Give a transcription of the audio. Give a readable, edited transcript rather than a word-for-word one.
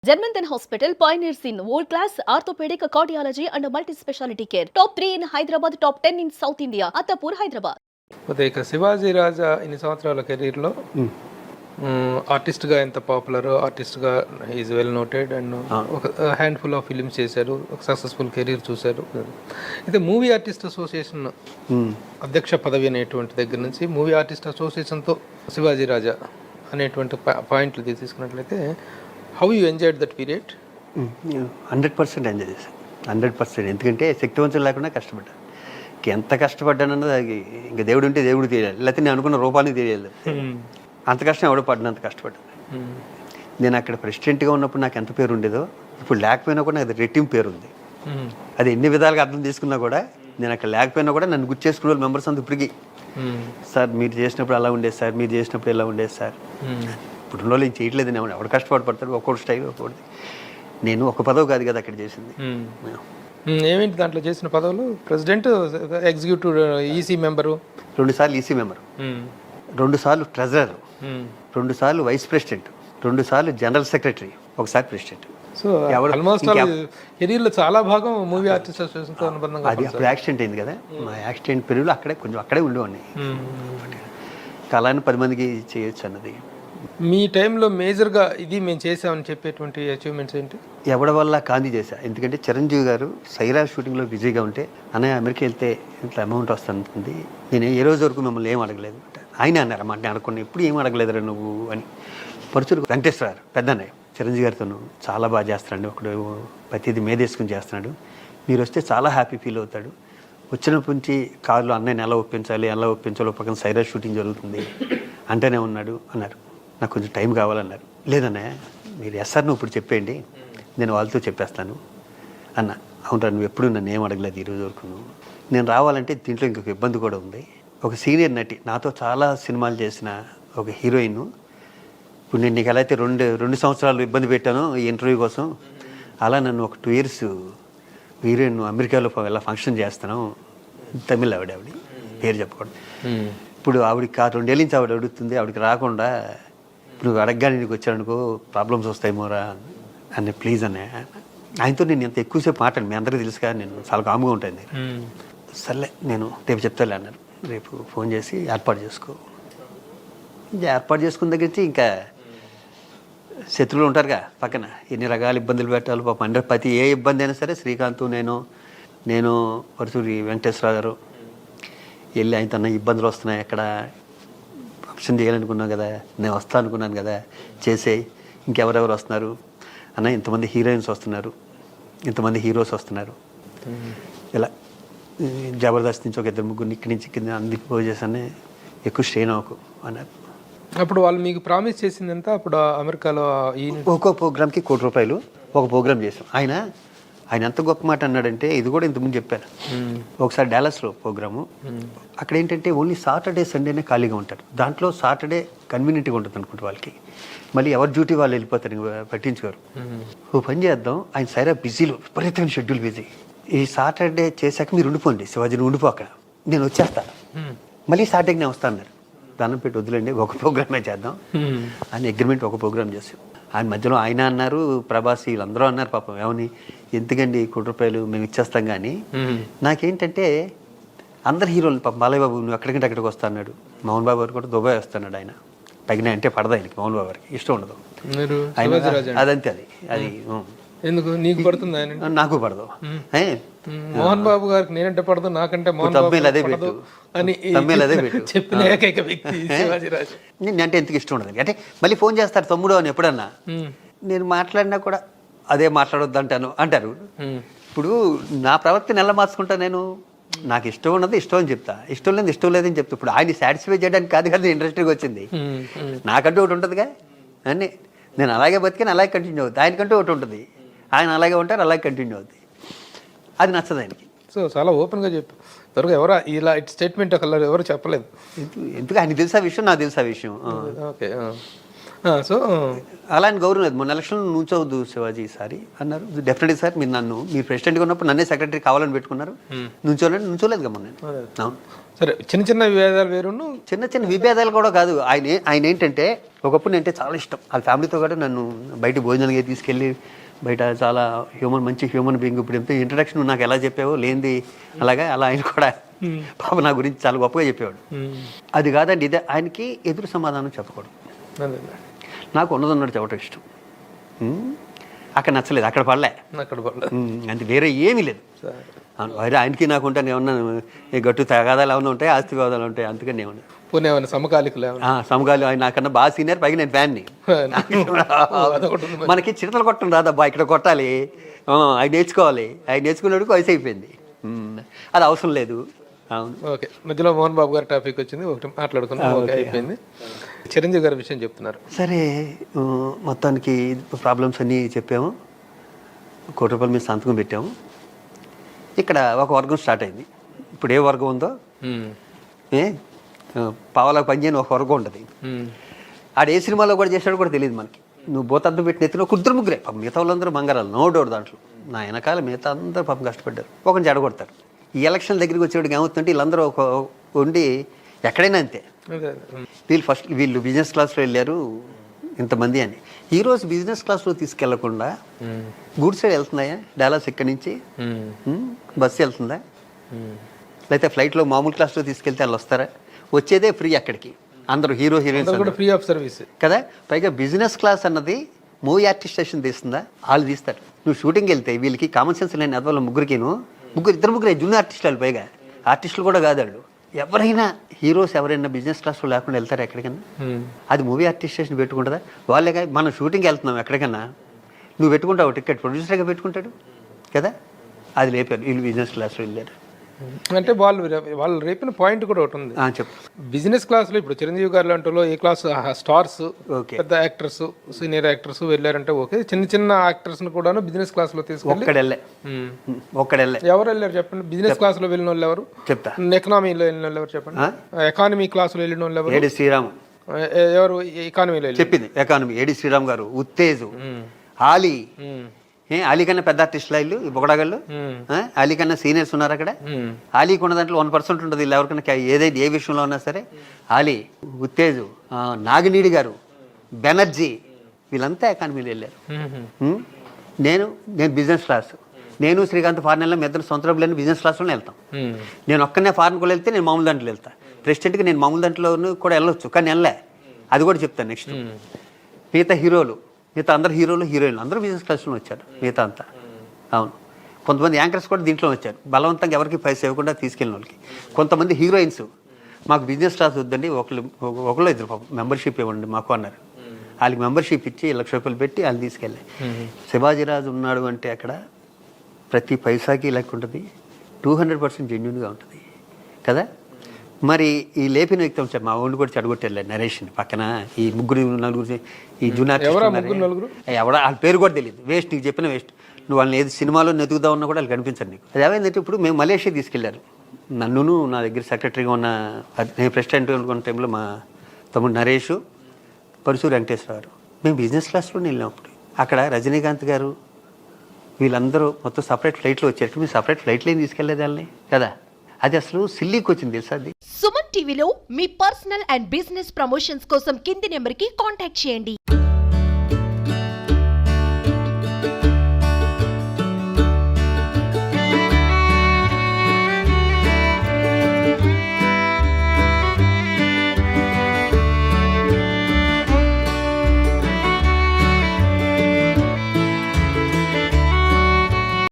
Germanton Hospital pioneers in world-class orthopedic cardiology and multi-specialty care. Top 3 in Hyderabad, top 10 in South India. Attapur, Hyderabad. ఇక శివాజీ రాజా ఇన్ని సంవత్సరాల కెరీర్లో ఆర్టిస్ట్గా ఎంత popular, ఆర్టిస్ట్గా ఈజ్ వెల్ నోటెడ్ అండ్ ఒక హ్యాండ్ఫుల్ ఆఫ్ ఫిలిమ్స్ చేశారు, ఒక సక్సెస్ఫుల్ కెరీర్ చూశారు. అయితే మూవీ ఆర్టిస్ట్ అసోసియేషన్ అధ్యక్ష పదవి అనేటువంటి దగ్గర నుంచి మూవీ ఆర్టిస్ట్ అసోసియేషన్తో శివాజీ రాజా అనేటువంటి పాయింట్లు తీసుకున్నట్లయితే how you enjoyed that period? 100% enjoy చేశాను, 100%. ఎందుకంటే శక్తివంతులు లేకుండా కష్టపడ్డాను. ఎంత కష్టపడ్డానన్నది అది ఇంకా దేవుడు ఉంటే దేవుడు తెలియాలి, లేకపోతే నేను అనుకున్న రూపాన్ని తెలియాలి. అంత కష్టం ఎవడో పడినంత కష్టపడ్డాను. నేను అక్కడ ప్రెసిడెంట్గా ఉన్నప్పుడు నాకు ఎంత పేరు ఉండేదో ఇప్పుడు లేకపోయినా కూడా నాకు రెట్టింపు పేరు ఉంది. అది ఎన్ని విధాలుగా అర్థం చేసుకున్నా కూడా నేను అక్కడ లేకపోయినా కూడా నన్ను గుర్తు చేసుకునే మెంబర్స్ అంతా ఇప్పటికీ, సార్ మీరు చేసినప్పుడు అలా ఉండేది సార్, మీరు చేసినప్పుడు ఇలా ఉండేది సార్. ఇప్పుడు రోజులు ఏం చేయట్లేదు, నేను ఎవడు కష్టపడతాడు, ఒక్కొక్కటి స్టైల్ ఒక్కొక్కటి. నేను ఒక పదవి కాదు కదా అక్కడ చేసింది. ఏమేంటి దాంట్లో చేసిన పదవులు? ప్రెసిడెంట్, ఎగ్జిక్యూటివ్, ఈసీ మెంబరు, 2 సార్లు ఈసీ మెంబరు, 2 సార్లు ట్రెజరర్, 2 సార్లు వైస్ ప్రెసిడెంట్, 2 సార్లు జనరల్ సెక్రటరీ, ఒకసారి ప్రెసిడెంట్. సో ఆల్మోస్ట్ కెరీర్లో చాలా భాగం మూవీ ఆర్టిస్ట్ అసోసియేషన్తో అనుబంధంగా. అది అప్పుడు యాక్సిడెంట్ అయింది కదా, మా యాక్సిడెంట్ పీరియడ్లో అక్కడే ఉండేవాడిని. కళాన్ని 10 మందికి చేయొచ్చు అన్నది. మీ టైంలో మేజర్గా ఇది మేము చేసామని చెప్పేటువంటి అచీవ్మెంట్స్ ఏంటి? ఎవరి వల్ల కాంతి చేశా. ఎందుకంటే చిరంజీవి గారు సైరా షూటింగ్లో బిజీగా ఉంటే, అన్నయ్య అమెరికా వెళ్తే ఇంట్లో అమౌంట్ వస్తుంది, నేను ఏ రోజు వరకు మిమ్మల్ని ఏం అడగలేదు. ఆయన అన్నారు అన్నమాట, నేను అనుకున్నా ఎప్పుడు ఏం అడగలేదురా నువ్వు అని. పరుచులు వెంకటేశ్వర పెద్దన్నయ్య చిరంజీవి గారితో చాలా బాగా చేస్తాడు, ఒకడు ప్రతిదీ మేదేసుకుని చేస్తున్నాడు, మీరు వస్తే చాలా హ్యాపీ ఫీల్ అవుతాడు. వచ్చినప్పటి నుంచి కారులో అన్నయ్యని ఎలా ఒప్పించాలో పక్కన సైరా షూటింగ్ జరుగుతుంది అంటేనే ఉన్నాడు అన్నారు. నాకు కొంచెం టైం కావాలన్నారు. లేదన్నయ్య మీరు ఎస్ఆర్ నువ్వు ఇప్పుడు చెప్పేయండి, నేను వాళ్ళతో చెప్పేస్తాను అన్న. అవునరా నువ్వు ఎప్పుడు నన్ను ఏం అడగలేదు ఈరోజు వరకు. నేను రావాలంటే దీంట్లో ఇంకొక ఇబ్బంది కూడా ఉంది. ఒక సీనియర్ నటి, నాతో చాలా సినిమాలు చేసిన ఒక హీరోయిన్, ఇప్పుడు నేను నీకు ఎలా అయితే రెండు సంవత్సరాలు ఇబ్బంది పెట్టాను ఈ ఇంటర్వ్యూ కోసం, అలా నన్ను ఒక 2 years హీరోయిన్ అమెరికాలో ఎలా ఫంక్షన్ చేస్తాను. తమిళ ఆవిడ పేరు చెప్పకూడదు. ఇప్పుడు ఆవిడకి 2 ఏళ్ళ నుంచి ఆవిడ అడుగుతుంది, ఆవిడకి రాకుండా ఇప్పుడు అడగగానే నీకు వచ్చాడనుకో ప్రాబ్లమ్స్ వస్తాయి మోరా అని. ప్లీజ్ అనే ఆయనతో నేను ఎంత ఎక్కువసేపు మాట్లాడి, మీ అందరికీ తెలుసు కదా నేను చాలా కామ్గా ఉంటుంది. సర్లే నేను రేపు చెప్తాలే అన్నారు. రేపు ఫోన్ చేసి ఏర్పాటు చేసుకున్న దగ్గర నుంచి ఇంకా శత్రువులు ఉంటారుగా పక్కన, ఎన్ని రకాల ఇబ్బందులు పెట్టాలి పాపం. అంటే ప్రతి ఏ ఇబ్బంది అయినా సరే శ్రీకాంత్ నేను పరుసూరి వెంకటేశ్వర గారు వెళ్ళి ఆయన తన ఇబ్బందులు వస్తున్నాయి, ఎక్కడ ఫంక్షన్ చేయాలనుకున్నాను కదా, నేను వస్తా అనుకున్నాను కదా, చేసేయి, ఇంకెవరెవరు వస్తున్నారు అన్న, ఇంతమంది హీరోయిన్స్ వస్తున్నారు, ఇంతమంది హీరోస్ వస్తున్నారు, ఇలా జబర్దస్త్ నుంచి ఒక 2-3 ఇక్కడి నుంచి కింద అన్ని చేసానే, ఎక్కువ స్ట్రెయిన్ అవ్వకు అన్నారు. అప్పుడు వాళ్ళు మీకు ప్రామిస్ చేసిందంత అప్పుడు అమెరికాలో ఒక్కో ప్రోగ్రామ్కి ₹1,00,00,000 ఒక ప్రోగ్రామ్ చేసాం. ఆయన ఎంత గొప్ప మాట అన్నాడంటే, ఇది కూడా ఇంతకుముందు చెప్పారు. ఒకసారి డాలస్లో ప్రోగ్రాము, అక్కడ ఏంటంటే ఓన్లీ సాటర్డే సండేనే ఖాళీగా ఉంటారు. దాంట్లో సాటర్డే కన్వీనియంట్గా ఉంటుంది అనుకుంటే వాళ్ళకి, మళ్ళీ ఎవరి డ్యూటీ వాళ్ళు వెళ్ళిపోతారు, పట్టించుకోరు. ఓ పని చేద్దాం, ఆయన సైరా బిజీలో విపరీతమైన షెడ్యూల్ బిజీ, ఈ సాటర్డే చేశాక మీరు ఉండిపోండి, శివాజీని ఉండిపోక నేను వచ్చేస్తా, మళ్ళీ సాటర్డేకి నేను వస్తా అన్నారు. దానం పెట్టి వద్దులేండి, ఒక ప్రోగ్రామే చేద్దాం అని అగ్రిమెంట్ ఒక ప్రోగ్రామ్ చేసాం. ఆయన మధ్యలో ఆయన అన్నారు, ప్రభాస్ వీళ్ళందరూ అన్నారు పాపం, ఏమని ఎందుకండి ₹1,00,00,000 మేము ఇచ్చేస్తాం. కానీ నాకేంటంటే అందరు హీరోలు పాపం, బాలయ్య బాబు నువ్వు ఎక్కడికంటే అక్కడికి వస్తా అన్నాడు, మోహన్ బాబు గారు కూడా దుబాయ్ వస్తున్నాడు. ఆయన తగిన అంటే పడదా ఆయనకి, మోహన్ బాబు గారికి ఇష్టం ఉండదు. అదంతే అది ఎందుకు నీకు పడుతుంది, నాకు పడదు. మోహన్ బాబు గారికి నేనంటే పడదు, నాకంటే అదే పెట్టు అని చెప్పిన ఏకైక వ్యక్తి శివాజీరాజు. అంటే ఎందుకు ఇష్టం ఉండదు అంటే మళ్ళీ ఫోన్ చేస్తారు తమ్ముడు అని ఎప్పుడన్నా, నేను మాట్లాడినా కూడా అదే మాట్లాడొద్దు అంటారు. ఇప్పుడు నా ప్రవర్తన ఎలా మార్చుకుంటా నేను, నాకు ఇష్టం ఉన్నది ఇష్టం అని చెప్తా, ఇష్టం లేదు ఇష్టం లేదని చెప్తా. ఇప్పుడు ఆయన సాటిస్ఫై చేయడానికి కాదు కదా ఇండస్ట్రీకి వచ్చింది, నాకంటూ ఒకటి ఉంటుందిగా అని. నేను అలాగే బతికాను, అలాగే కంటిన్యూ అవుతుంది. ఆయనకంటూ ఒకటి ఉంటుంది, ఆయన అలాగే ఉంటారు, అలాగే కంటిన్యూ అవుతుంది. అది నచ్చదు ఆయనకి. సో చాలా ఓపెన్గా చెప్పు, త్వరగా ఎవరు ఇలా స్టేట్మెంట్ ఎవరు చెప్పలేదు. ఎందుకు ఆయన తెలుసా విషయం, నాకు తెలుసా విషయం. ఓకే. సో అలా అని గౌరవం లేదు. మొన్న ఎలక్షన్లో నుంచోవద్దు శివాజీ ఈసారి అన్నారు. డెఫినెట్లీ సార్, మీరు ప్రెసిడెంట్గా ఉన్నప్పుడు నన్నే సెక్రటరీ కావాలని పెట్టుకున్నారు, నుంచోలేదుగా మొన్న. అవును, సరే, చిన్న చిన్న విభేదాలు వేరును. చిన్న చిన్న విభేదాలు కూడా కాదు. ఆయన ఏంటంటే ఒకప్పుడు నేనంటే చాలా ఇష్టం. వాళ్ళ ఫ్యామిలీతో కూడా నన్ను బయట భోజనాలకి తీసుకెళ్ళి బయట చాలా మంచి హ్యూమన్ బీయింగ్. ఇప్పుడు ఎంత ఇంట్రడక్షన్ నాకు ఎలా చెప్పావో లేనిది అలాగా అలా ఆయన కూడా పాప నా గురించి చాలా గొప్పగా చెప్పేవాడు. అది కాదండి, ఇదే ఆయనకి ఎదురు సమాధానం చెప్పకూడదు. నాకు ఉన్నదన్నట్టు చెప్పడం ఇష్టం. అక్కడ నచ్చలేదు, అక్కడ పడలే, అంటే వేరే ఏమీ లేదు. వేరే ఆయనకి నాకు ఉంటాను ఏమన్నా గట్టు తగాదాలు ఏమన్నా ఉంటాయి, ఆస్తి వివాదాలు ఉంటాయి, అందుకని ఏమన్నా సమకాలికలు. ఆయన నాకన్నా బాగా సీనియర్, పైగా నేను ఫ్యాన్ని. మనకి చిరతలు కొట్టడం రాదబ్బా, ఇక్కడ కొట్టాలి, అవి నేర్చుకోవాలి. అవి నేర్చుకునేందుకు వయసు అయిపోయింది, అది అవసరం లేదు. అవును, ఓకే. మధ్యలో మోహన్ బాబు గారి టాపిక్ వచ్చింది, ఒకటి మాట్లాడుకున్నాం, ఓకే అయిపోయింది. చిరంజీవి గారి విషయం చెప్తున్నారు. సరే, మొత్తానికి ప్రాబ్లమ్స్ అన్నీ చెప్పాము, ₹1 మీద సంతకం పెట్టాము. ఇక్కడ ఒక వర్గం స్టార్ట్ అయింది. ఇప్పుడు ఏ వర్గం ఉందో, పావలా పనిచేయని ఒక వర్గం ఉంటుంది. ఆడు ఏ సినిమాలో కూడా చేశాడో కూడా తెలియదు మనకి. నువ్వు బోతద్దం పెట్టిన ఎత్తున కుద్దరు ముగ్గురే, మిగతా వాళ్ళందరూ బంగారాలు, నో డౌట్. దాంట్లో నా వెనకాల మిగతా అందరూ పాపం కష్టపడ్డారు, ఒకరిని చెడగొడతారు. ఈ ఎలక్షన్ దగ్గరికి వచ్చేవాడికి ఏమవుతుందంటే వీళ్ళందరూ ఒక ఉండి ఎక్కడైనా అంతే. వీళ్ళు బిజినెస్ క్లాస్లో వెళ్ళారు ఇంతమంది అని. ఈరోజు బిజినెస్ క్లాస్లో తీసుకెళ్లకుండా గూడ్ సైడ్ వెళ్తున్నాయా? డాలాస్ ఇక్కడి నుంచి బస్సు వెళ్తుందా? లేకపోతే ఫ్లైట్లో మామూలు క్లాస్లో తీసుకెళ్తే వాళ్ళు వస్తారా? వచ్చేదే ఫ్రీ అక్కడికి, అందరూ హీరోయిన్స్ ఫ్రీ ఆఫ్ సర్వీస్ కదా. పైగా బిజినెస్ క్లాస్ అన్నది మూవీ ఆర్టిస్ట్ స్టేషన్ తీస్తుందా? వాళ్ళు తీస్తారు. నువ్వు షూటింగ్ వెళ్తే వీళ్ళకి కామన్ సెన్స్ లేని అదవాళ్ళ ఇద్దరు ముగ్గురే జూనియర్ ఆర్టిస్టులు. వాళ్ళు పైగా ఆర్టిస్టులు కూడా కాదు వాళ్ళు. ఎవరైనా హీరోస్ ఎవరైనా బిజినెస్ క్లాస్లో లేకుండా వెళ్తారా ఎక్కడికన్నా? అది మూవీ ఆర్టిస్ట్ స్టేషన్ పెట్టుకుంటుందా? వాళ్ళే కానీ మనం షూటింగ్కి వెళ్తున్నాం ఎక్కడికన్నా, నువ్వు పెట్టుకుంటావు టికెట్, ప్రొడ్యూసర్గా పెట్టుకుంటాడు కదా. అది లేపారు, వీళ్ళు బిజినెస్ క్లాస్లో వెళ్ళారు. అంటే వాళ్ళు రేపిన పాయింట్ కూడా ఒకటి ఉంది. చెప్పు. బిజినెస్ క్లాస్లో ఇప్పుడు చిరంజీవి గారు లాంటి ఏ క్లాస్ స్టార్స్, పెద్ద యాక్టర్స్, సీనియర్ యాక్టర్స్ వెళ్ళారంటే ఓకే. చిన్న చిన్న యాక్టర్స్ కూడా బిజినెస్ క్లాస్ లో తీసుకెళ్ళి ఒక్కడెళ్ళే ఎవరు వెళ్ళారు చెప్పండి? బిజినెస్ క్లాస్ లో వెళ్ళిన వాళ్ళు ఎవరు? చెప్తా. ఎకనామీలో వెళ్ళిన వాళ్ళు ఎవరు చెప్పండి? ఎకానమీ క్లాస్ లో వెళ్ళిన వాళ్ళు ఎవరు? శ్రీరామ్. ఎవరు ఎకానమీలో చెప్పింది? ఎకానమీ ఏడి శ్రీరామ్ గారు, ఉత్తేజు, ఆలీ. ఆలీ కన్నా పెద్ద ఆర్టిస్టులు వీళ్ళు, ఈ బొగడగాళ్ళు. ఆలీ కన్నా సీనియర్స్ ఉన్నారు అక్కడ. ఆలీకి ఉన్న దాంట్లో 1% ఉంటుంది వీళ్ళు ఎవరికైనా, ఏదైతే ఏ విషయంలో ఉన్నా సరే. ఆలీ, ఉత్తేజు, నాగినీడి గారు, బెనర్జీ, వీళ్ళంతా ఎకానమీలో వెళ్ళారు. నేను బిజినెస్ క్లాస్. నేను శ్రీకాంత్ ఫారెన్ వెళ్ళిన ఇద్దరు సొంత డబ్బులని బిజినెస్ క్లాస్లోనే వెళ్తాం. నేను ఒక్కనే ఫారెన్ కూడా వెళ్తే నేను మామూలు దాంట్లో వెళ్తాను. ప్రెసిడెంట్కి నేను మామూలు దాంట్లో కూడా వెళ్ళొచ్చు, కానీ వెళ్ళలే. అది కూడా చెప్తాను నెక్స్ట్. మిగతా అందరు హీరోయిన్లు అందరూ బిజినెస్ క్లాస్లో వచ్చారు, మిగతా అంతా. అవును, కొంతమంది యాంకర్స్ కూడా దీంట్లో వచ్చారు, బలవంతంగా ఎవరికి పైసా ఇవ్వకుండా తీసుకెళ్ళిన వాళ్ళకి. కొంతమంది హీరోయిన్స్ మాకు బిజినెస్ క్లాస్ వద్దండి, ఒకళ్ళు ఇద్దరు మెంబర్షిప్ ఇవ్వండి మాకు అన్నారు. వాళ్ళకి మెంబర్షిప్ ఇచ్చి ₹1,00,000 పెట్టి వాళ్ళు తీసుకెళ్ళాయి. శివాజీరాజు ఉన్నాడు అంటే అక్కడ ప్రతి పైసాకి లెక్క ఉంటుంది, 200% జెన్యూన్గా ఉంటుంది కదా. మరి ఈ లేపిన వ్యక్తి వచ్చారు, మా ఊళ్ళు కూడా చెడగొట్టేళ్ళారు నరేష్ని పక్కన. ఈ నలుగురు ఈ జూనియర్ ఎవడ వాళ్ళ పేరు కూడా తెలియదు. వేస్ట్, నీకు చెప్పిన వేస్ట్. నువ్వు వాళ్ళని ఏది సినిమాలో నెతుకుదా ఉన్నా కూడా వాళ్ళు కనిపించరు నీకు. అది ఏమైందంటే ఇప్పుడు మేము మలేషియా తీసుకెళ్లారు నన్ను, నా దగ్గర సెక్రటరీగా ఉన్న, నేను ప్రెసిడెంట్ అనుకున్న టైంలో మా తమ్ముడు నరేష్, పరుసూరు వెంకటేశ్వరరావు, మేము బిజినెస్ క్లాస్లోనే వెళ్ళినప్పుడు అక్కడ రజనీకాంత్ గారు వీళ్ళందరూ మొత్తం సపరేట్ ఫ్లైట్లో వచ్చారు. మీరు సపరేట్ ఫ్లైట్లో ఏం తీసుకెళ్లేదు వాళ్ళని కదా. అది అసలు సిల్లీకి వచ్చింది తెలుసా. అది సుమన్ టీవీలో మీ పర్సనల్ అండ్ బిజినెస్ ప్రమోషన్స్ కోసం కింది నెంబర్కి కాంటాక్ట్ చేయండి.